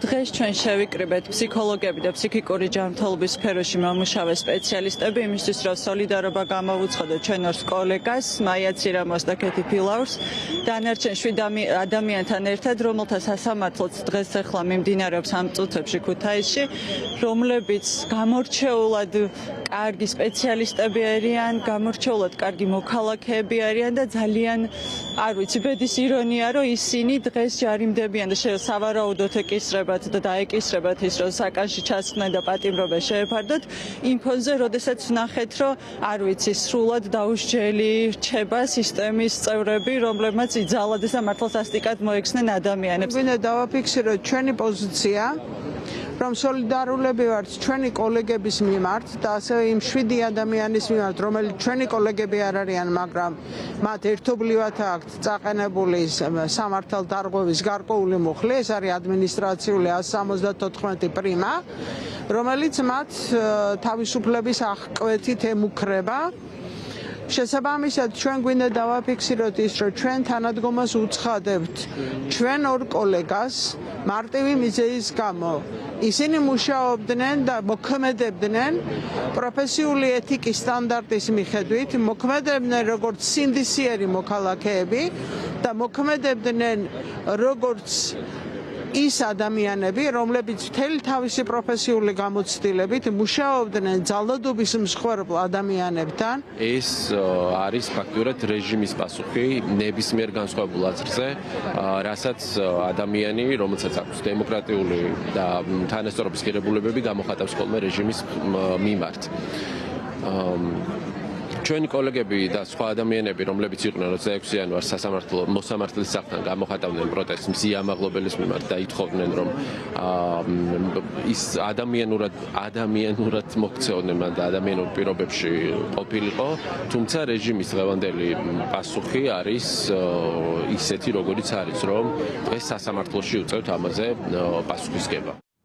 დღეს ჩვენ შევიკრიბეთ ფსიქოლოგები და ფსიქიკური ჯანმრთელობის სფეროში მომუშავე სპეციალისტები იმისთვის, რომ სოლიდარობა გამოვუცხადოთ ჩვენ ორ კოლეგას, მაია ცირამოს და კეთი ფილაურს, დანარჩენ 7 ადამიანთან ერთად, რომელთა სასამართლოც დღეს ახლა მიმდინარეობს ამ წუთებში ქუთაისში, რომლებიც გამორჩეულად კარგი სპეციალისტები არიან, გამორჩეულად კარგი მოქალაქეები არიან და ძალიან არ ვიცი, ბედის ირონია, რომ ისინი დღეს ჯარიმდებიან და სავარაუდოდ ეკისრებათ და დაეკისრებათ ის, რომ საკანში ჩასხდნენ და პატიმრობა შეეფარდოთ იმ ფონზე, როდესაც ვნახეთ, რომ არ ვიცი, სრულად დაუსჯელი რჩება სისტემის წევრები, რომლებმაც იძალადეს და მართლა სასტიკად მოექცნენ ადამიანებს. Ვინდა დავაფიქსიროთ ჩვენი პოზიცია, რომ სოლიდარულები ვართ ჩვენი კოლეგების მიმართ და ასევე იმ 7 ადამიანის მიმართ, რომელიც ჩვენი კოლეგები არ არიან, მაგრამ მათ ერთობლივად აქვთ წაყენებული სამართალდარღვევის გარკვეული მუხლი, ეს არის ადმინისტრაციული 174 პრიმა, რომელიც მათ თავისუფლების აღკვეთით ემუქრება. შესაბამისად, ჩვენ გვინდა დავაფიქსიროთ ის, რომ ჩვენ თანადგომას უცხადებთ ჩვენ ორ კოლეგას მარტივი მიზეზის გამო. ისინი მუშაობდნენ და მოქმედებდნენ პროფესიული ეთიკის სტანდარტის მიხედვით, მოქმედებდნენ როგორც სინდისიერი მოქალაქეები და მოქმედებდნენ როგორც ის ადამიანები, რომლებიც მთელი თავისი პროფესიული გამოცდილებით მუშაობდნენ ძალადობის მსხვერპლ ადამიანებთან. ეს არის ფაქტურად რეჟიმის პასუხი ნებისმიერ განსხვავებულ აზრზე, რასაც ადამიანი, რომელსაც აქვს დემოკრატიული და თანასწორობის ღირებულებები, გამოხატავს ხოლმე რეჟიმის მიმართ. ჩვენი კოლეგები და სხვა ადამიანები, რომლებიც იყვნენ 26 იანვარს სასამართლო მოსამართლის სახლთან გამოხატავდნენ პროტესტს მსიამაღლობელის მიმართ და ითხოვდნენ, რომ ის ადამიანურად მოქცეოდნენ და ადამიანურ პირობებში ყოფილიყო, თუმცა რეჟიმის დღევანდელი პასუხი არის ისეთი, როგორიც არის, რომ დღეს სასამართლოში უწევთ ამაზე პასუხისგება.